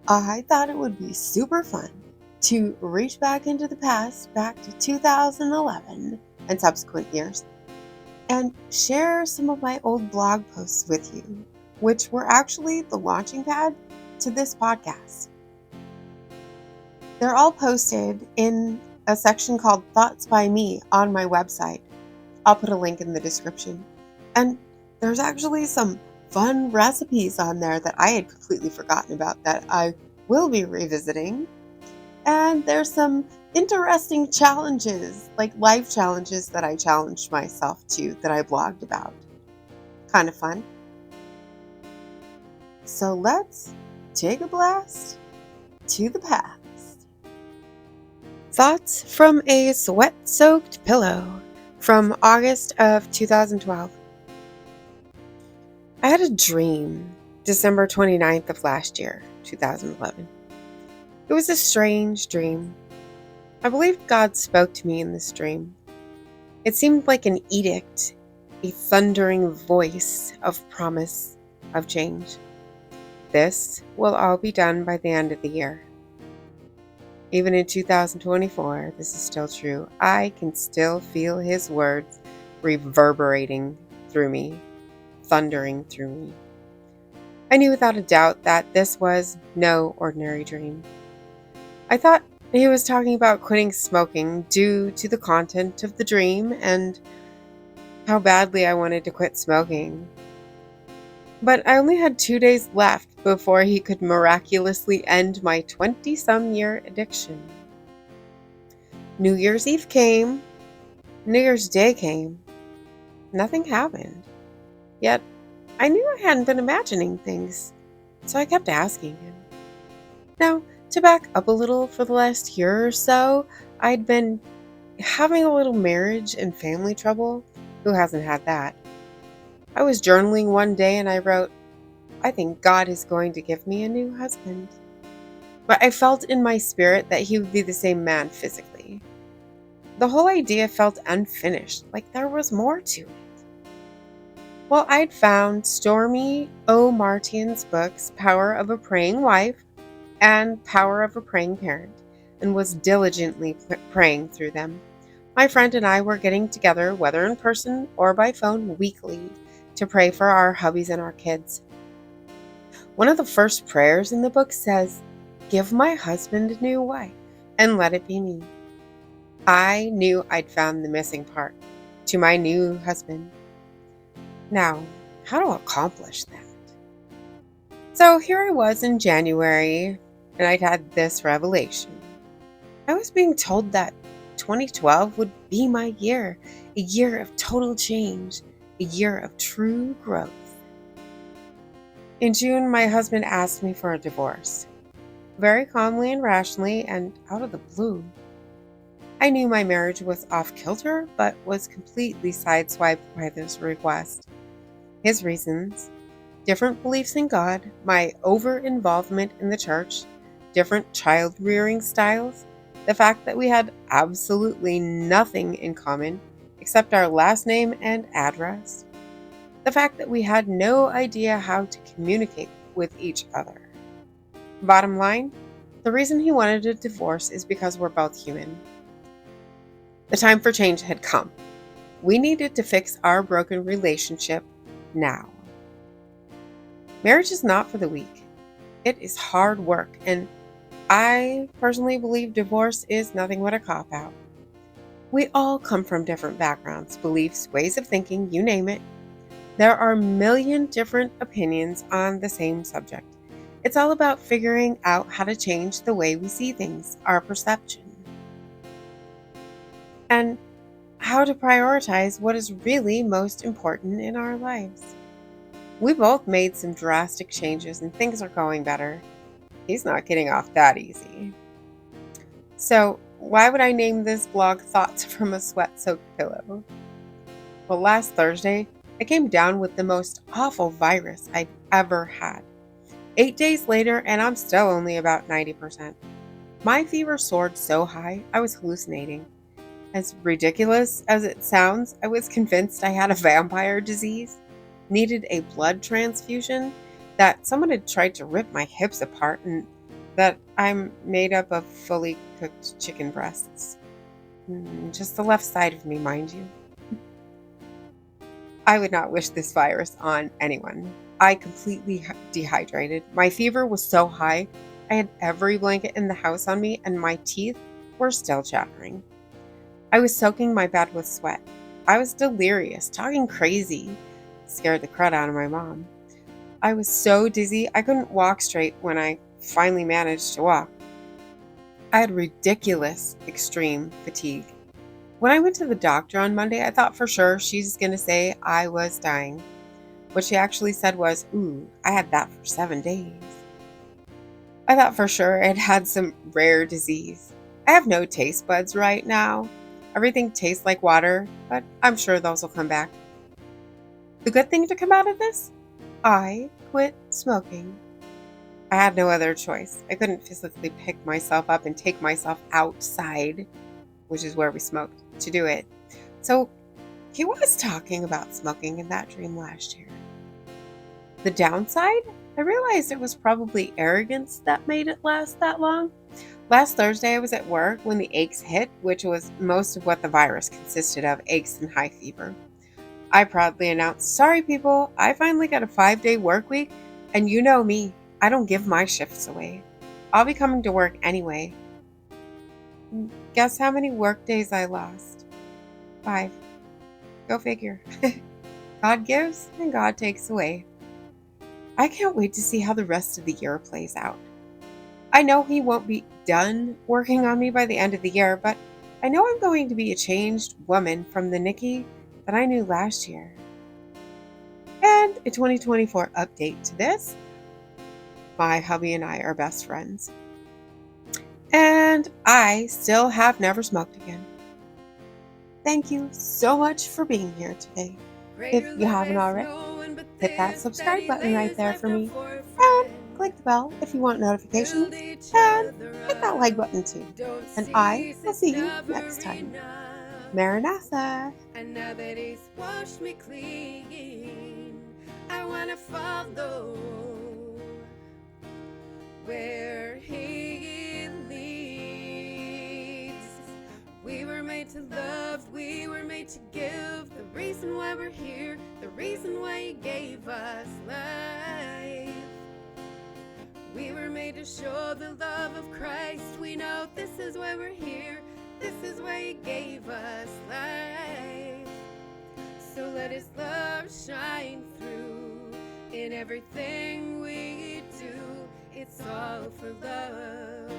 I thought it would be super fun to reach back into the past, back to 2011 and subsequent years, and share some of my old blog posts with you, which were actually the launching pad to this podcast. They're all posted in a section called Thoughts by Me on my website. I'll put a link in the description. And there's actually some fun recipes on there that I had completely forgotten about that I will be revisiting. And there's some interesting challenges, like life challenges that I challenged myself to that I blogged about. Kind of fun. So let's take a blast to the past. Thoughts from a sweat-soaked pillow from August of 2012. I had a dream December 29th of last year, 2011. It was a strange dream. I believe God spoke to me in this dream. It seemed like an edict, a thundering voice of promise, of change. This will all be done by the end of the year. Even in 2024, this is still true. I can still feel his words reverberating through me, thundering through me. I knew without a doubt that this was no ordinary dream. I thought he was talking about quitting smoking due to the content of the dream and how badly I wanted to quit smoking. But I only had 2 days left before he could miraculously end my 20-some-year addiction. New Year's Eve came. New Year's Day came. Nothing happened. Yet, I knew I hadn't been imagining things, so I kept asking him. Now, to back up a little, for the last year or so, I'd been having a little marriage and family trouble. Who hasn't had that? I was journaling one day and I wrote, I think God is going to give me a new husband. But I felt in my spirit that he would be the same man physically. The whole idea felt unfinished, like there was more to it. Well, I'd found Stormy O. Martian's books, Power of a Praying Wife and Power of a Praying Parent, and was diligently praying through them. My friend and I were getting together, whether in person or by phone, weekly to pray for our hubbies and our kids. One of the first prayers in the book says, "Give my husband a new wife, and let it be me." I knew I'd found the missing part to my new husband. Now, how to accomplish that? So here I was in January, and I'd had this revelation. I was being told that 2012 would be my year, a year of total change, a year of true growth. In June, my husband asked me for a divorce, very calmly and rationally and out of the blue. I knew my marriage was off kilter, but was completely sideswiped by this request. His reasons: different beliefs in God, my over-involvement in the church, different child-rearing styles, the fact that we had absolutely nothing in common except our last name and address, the fact that we had no idea how to communicate with each other. Bottom line, the reason he wanted a divorce is because we're both human. The time for change had come. We needed to fix our broken relationship now. Marriage is not for the weak. It is hard work, and I personally believe divorce is nothing but a cop-out. We all come from different backgrounds, beliefs, ways of thinking, you name it. There are a million different opinions on the same subject. It's all about figuring out how to change the way we see things, our perception, and how to prioritize what is really most important in our lives. We both made some drastic changes and things are going better. He's not getting off that easy. So, why would I name this blog Thoughts from a Sweat-Soaked Pillow? Well, last Thursday, I came down with the most awful virus I'd ever had. 8 days later, and I'm still only about 90%. My fever soared so high, I was hallucinating. As ridiculous as it sounds, I was convinced I had a vampire disease, needed a blood transfusion, that someone had tried to rip my hips apart and that I'm made up of fully cooked chicken breasts. Just the left side of me, mind you. I would not wish this virus on anyone. I completely dehydrated. My fever was so high, I had every blanket in the house on me, and my teeth were still chattering. I was soaking my bed with sweat. I was delirious, talking crazy. Scared the crud out of my mom. I was so dizzy, I couldn't walk straight when I finally managed to walk. I had ridiculous extreme fatigue. When I went to the doctor on Monday, I thought for sure she's going to say I was dying. What she actually said was, "Ooh, I had that for 7 days." I thought for sure it had some rare disease. I have no taste buds right now. Everything tastes like water, but I'm sure those will come back. The good thing to come out of this? I quit smoking. I had no other choice. I couldn't physically pick myself up and take myself outside, which is where we smoked, to do it. So he was talking about smoking in that dream last year. The downside? I realized it was probably arrogance that made it last that long. Last Thursday, I was at work when the aches hit, which was most of what the virus consisted of, aches and high fever. I proudly announced, "Sorry, people, I finally got a 5-day work week, and you know me, I don't give my shifts away. I'll be coming to work anyway." Guess how many work days I lost? 5. Go figure. God gives and God takes away. I can't wait to see how the rest of the year plays out. I know he won't be done working on me by the end of the year, but I know I'm going to be a changed woman from the Nikki that I knew last year. And a 2024 update to this, my hubby and I are best friends. And I still have never smoked again. Thank you so much for being here today. If you haven't already, hit that subscribe button right there for me. And click the bell if you want notifications. And hit that like button too. And I will see you next time. Maranatha. And now that he's washed me clean, I wanna follow where he leads. We were made to love, we were made to give. The reason why we're here, the reason why he gave us life. We were made to show the love of Christ. We know this is why we're here, this is why he gave us life. So let his love shine through in everything we do. It's all for love.